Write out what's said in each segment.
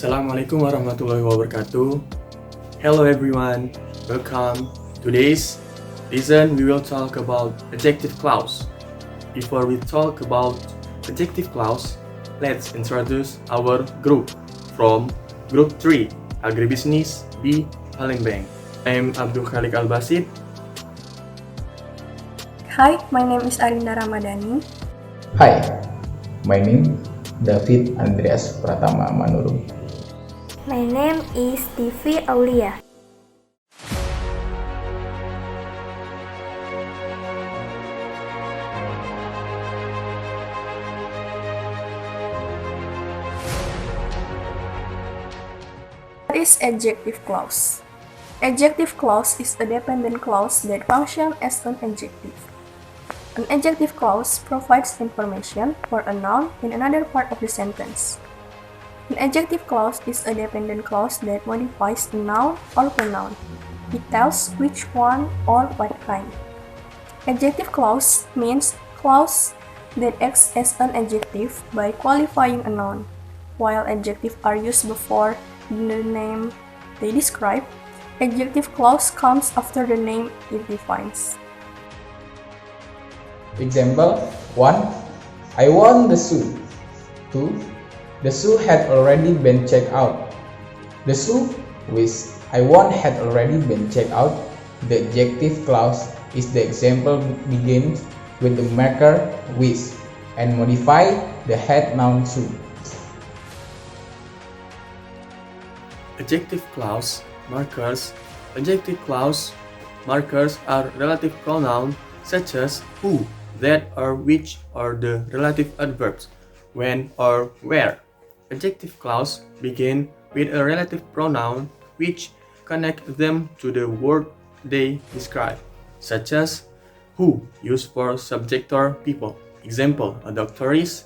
Assalamualaikum warahmatullahi wabarakatuh. Hello everyone, welcome. Today's lesson we will talk about adjective clause. Before we talk about adjective clause, let's introduce our group from Group 3, Agribusiness B Palembang. I am Abdu Khaliq Basit. Hi, my name is Arinda Ramadhani. Hi, my name Difi Andreas Pratama Manurung. My name is Difi Aulia. What is adjective clause? Adjective clause is a dependent clause that functions as an adjective. An adjective clause provides information for a noun in another part of the sentence. An adjective clause is a dependent clause that modifies a noun or pronoun. It tells which one or what kind. Adjective clause means clause that acts as an adjective by qualifying a noun. While adjectives are used before the name they describe, adjective clause comes after the name it defines. Example 1. I want the shoe. 2. The shoe had already been checked out. The shoe which I want had already been checked out. The adjective clause is the example begins with the marker which and modify the head noun shoe. Adjective clause markers. Adjective clause markers are relative pronouns such as who, that or which, or the relative adverbs when or where. Adjective clause begin with a relative pronoun which connect them to the word they describe, such as who, used for subject or people. Example, a doctor is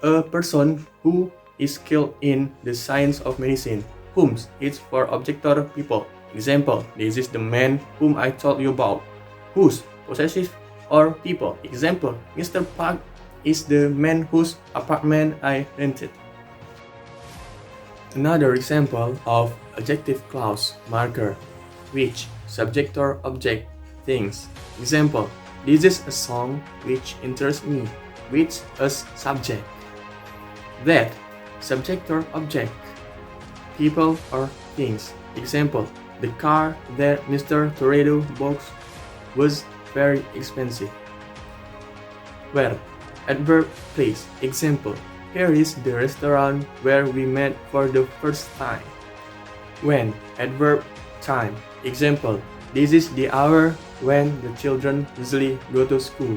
a person who is skilled in the science of medicine. Whom is for object or people. Example, this is the man whom I told you about. Whose, possessive or people. Example, Mr. Park is the man whose apartment I rented. Another example of adjective clause marker, which, subject or object, things. Example, this is a song which interests me, which is subject. That, subject or object, people or things. Example, the car that Mr. Toredo bought was very expensive. Where, adverb, place. Example, here is the restaurant where we met for the first time. When, adverb, time. Example, this is the hour when the children usually go to school.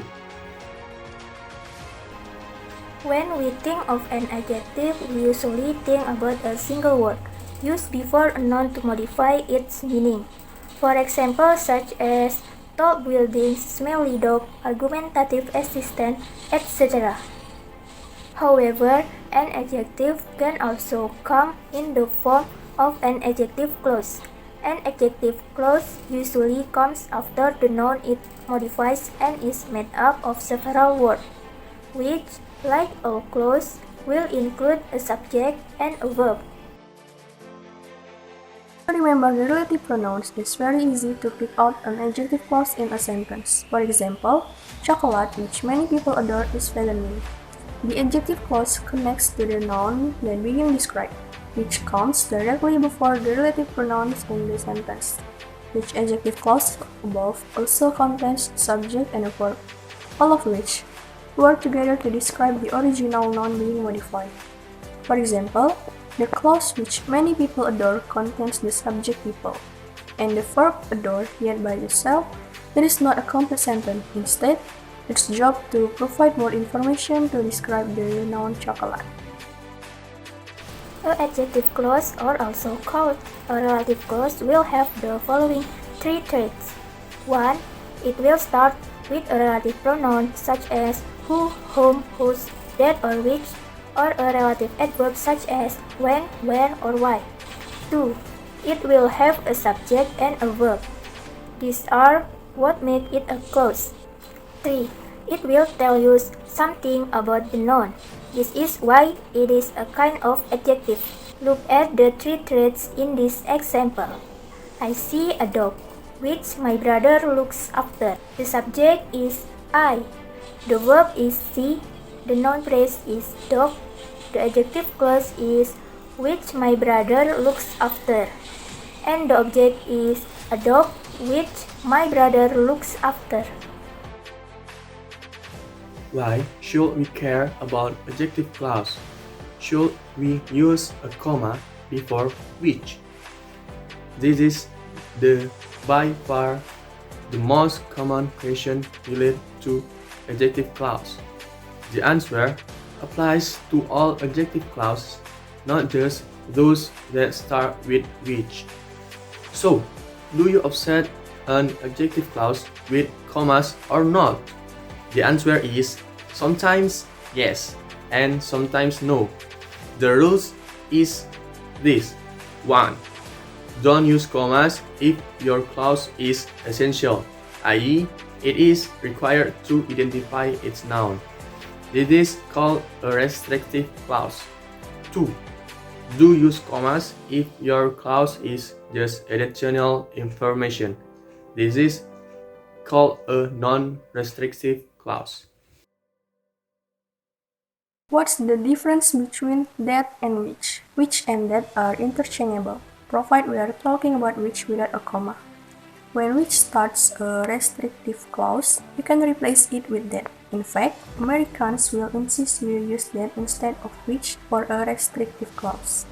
When we think of an adjective, we usually think about a single word used before a noun to modify its meaning. For example, such as tall buildings, smelly dog, argumentative assistant, etc. However, an adjective can also come in the form of an adjective clause. An adjective clause usually comes after the noun it modifies and is made up of several words, which, like all clauses, will include a subject and a verb. To remember the relative pronouns, it's very easy to pick out an adjective clause in a sentence. For example, chocolate, which many people adore, is feminine. The adjective clause connects to the noun that being described, which comes directly before the relative pronouns in the sentence. Each adjective clause above also contains subject and a verb, all of which work together to describe the original noun being modified. For example, the clause which many people adore contains the subject people, and the verb adore, yet by itself, it is not a complete sentence. Instead, its job to provide more information to describe the noun chocolate. An adjective clause, or also called a relative clause, will have the following three traits. 1. It will start with a relative pronoun such as who, whom, whose, that or which, or a relative adverb such as when, where, or why. 2. It will have a subject and a verb. These are what make it a clause. 3. It will tell you something about the noun. This is why it is a kind of adjective. Look at the three traits in this example. I see a dog, which my brother looks after. The subject is I. The verb is see. The noun phrase is dog. The adjective clause is which my brother looks after. And the object is a dog which my brother looks after. Why should we care about adjective clause? Should we use a comma before which? This is by far the most common question related to adjective clause. The answer applies to all adjective clauses, not just those that start with which. So, do you offset an adjective clause with commas or not? The answer is sometimes yes and sometimes no. The rules is this. 1. Don't use commas if your clause is essential, i.e., it is required to identify its noun. This is called a restrictive clause. 2. Do use commas if your clause is just additional information. This is called a non-restrictive clause. What's the difference between that and which? Which and that are interchangeable, provided we are talking about which without a comma. When which starts a restrictive clause, you can replace it with that. In fact, Americans will insist you use that instead of which for a restrictive clause.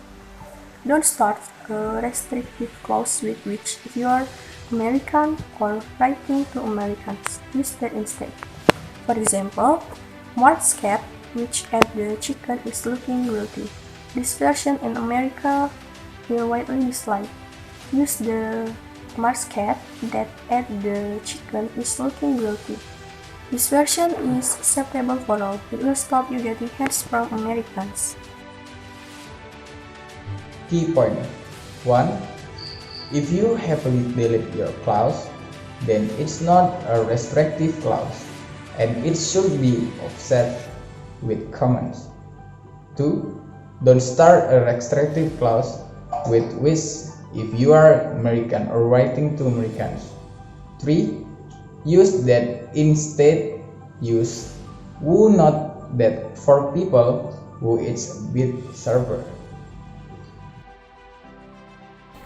Don't start a restrictive clause with which if you are American or writing to Americans. Use that instead. For example, Mark's cat, which ate the chicken, is looking guilty. This version in America will widely disliked. Use the Mark's cat that ate the chicken is looking guilty. This version is acceptable for all. It will stop you getting hate from Americans. Key point 1. If you heavily delete your clause, then it's not a restrictive clause and it should be offset with commas. 2. Don't start a restrictive clause with which if you are American or writing to Americans. 3. Use that instead. Use who, not that for people who it's a bit sharper.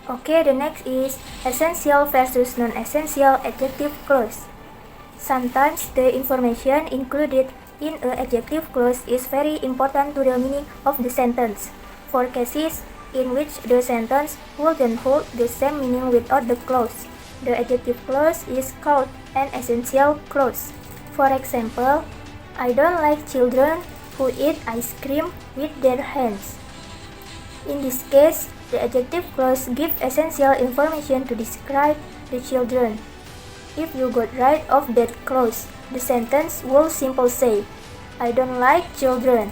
Okay, the next is essential versus non-essential adjective clause. Sometimes the information included in an adjective clause is very important to the meaning of the sentence. For cases in which the sentence wouldn't hold the same meaning without the clause, the adjective clause is called an essential clause. For example, I don't like children who eat ice cream with their hands. In this case, the adjective clause gives essential information to describe the children. If you got rid of that clause, the sentence will simply say, I don't like children,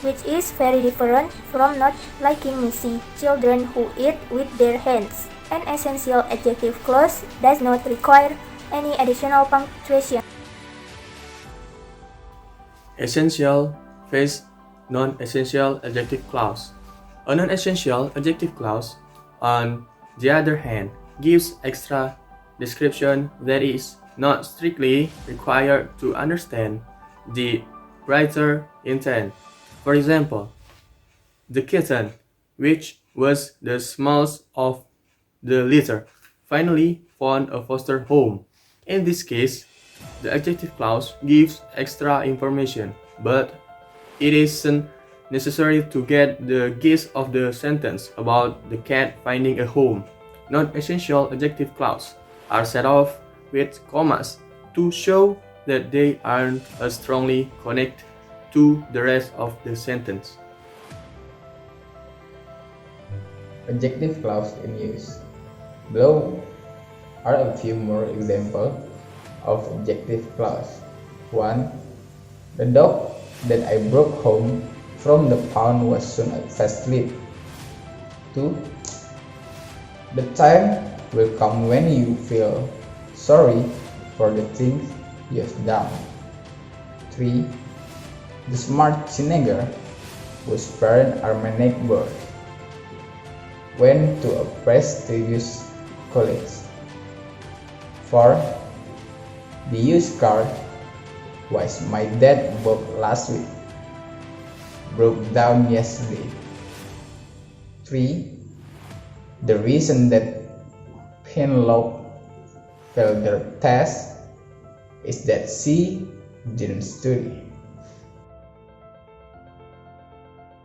which is very different from not liking messy children who eat with their hands. An essential adjective clause does not require any additional punctuation. Essential vs non-essential adjective clause. A non-essential adjective clause, on the other hand, gives extra description that is not strictly required to understand the writer's intent. For example, the kitten, which was the smallest of the litter, finally found a foster home. In this case, the adjective clause gives extra information, but it isn't necessary to get the gist of the sentence about the cat finding a home. Non-essential adjective clauses are set off with commas to show that they aren't as strongly connected to the rest of the sentence. Adjective clause in use. Below are a few more examples of adjective clause. 1. The dog that I brought home from the pound was soon fast asleep. 2. The time will come when you feel sorry for the things you have done. 3. The smart teenager whose parents are my neighbors went to a prestigious college. 4. The used car which my dad bought last week broke down yesterday. 3. The reason that Penelope failed the test is that she didn't study.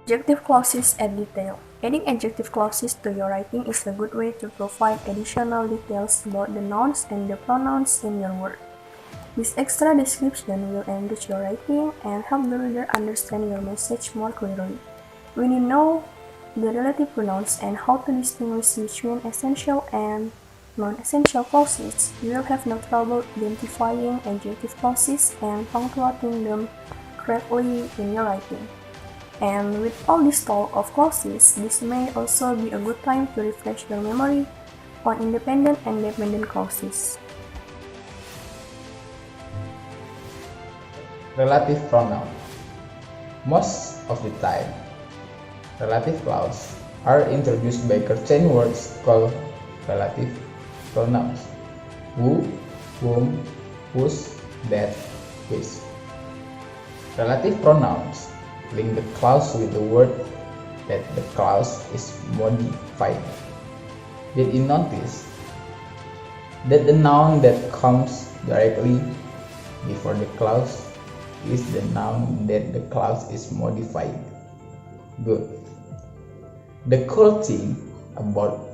Adjective clauses add detail. Adding adjective clauses to your writing is a good way to provide additional details about the nouns and the pronouns in your word. This extra description will enrich your writing and help the reader understand your message more clearly. When you know the relative pronouns and how to distinguish between essential and non-essential clauses, you will have no trouble identifying adjective clauses and punctuating them correctly in your writing. And with all this talk of clauses, this may also be a good time to refresh your memory on independent and dependent clauses. Relative pronoun. Most of the time, relative clauses are introduced by certain words called relative pronouns. Who, whom, whose, that, which. Relative pronouns link the clause with the word that the clause is modifying. Did you notice that the noun that comes directly before the clause is the noun that the clause is modifying? Good. The cool thing about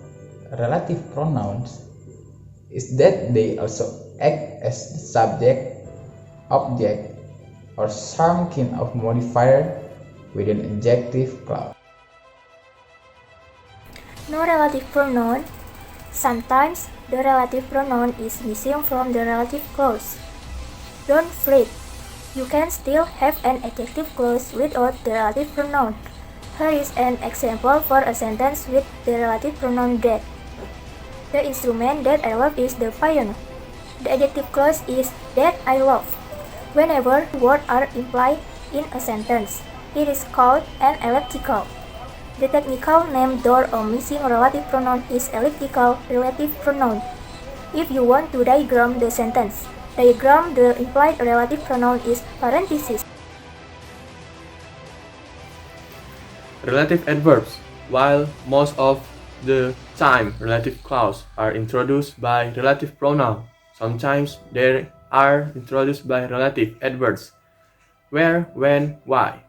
relative pronouns is that they also act as the subject, object, or some kind of modifier with an adjective clause. No relative pronoun. Sometimes the relative pronoun is missing from the relative clause. Don't fret. You can still have an adjective clause without the relative pronoun. Here is an example for a sentence with the relative pronoun that. The instrument that I love is the piano. The adjective clause is that I love. Whenever words are implied in a sentence, it is called an elliptical. The technical name for a missing relative pronoun is elliptical relative pronoun. If you want to diagram the sentence, diagram the implied relative pronoun is parenthesis. Relative adverbs. While most of the time relative clauses are introduced by relative pronoun, sometimes they are introduced by relative adverbs. Where, when, why.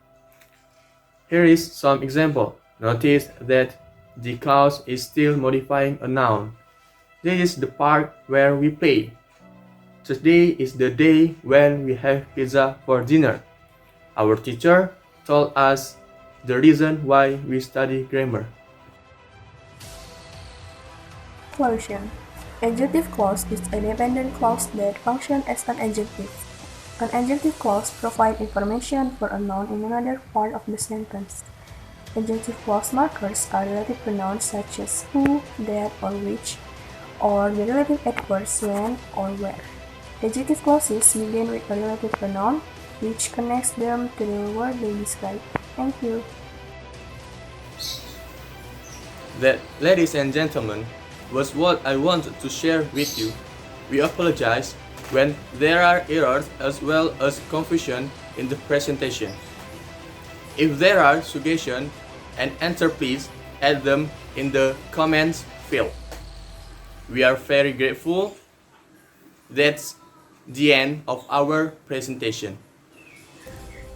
Here is some example. Notice that the clause is still modifying a noun. This is the part where we play. Today is the day when we have pizza for dinner. Our teacher told us the reason why we study grammar. Clausion. Adjective clause is a dependent clause that functions as an adjective. An adjective clause provides information for a noun in another part of the sentence. Adjective clause markers are relative pronouns such as who, that, or which, or the relative adverbs when or where. Adjective clauses begin with a relative pronoun, which connects them to the word they describe. Thank you. That, ladies and gentlemen, was what I wanted to share with you. We apologize when there are errors as well as confusion in the presentation. If there are suggestions and answers, please add them in the comments field. We are very grateful. That's the end of our presentation.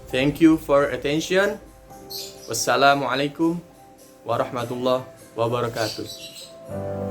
Thank you for attention. Wassalamualaikum warahmatullahi wabarakatuh.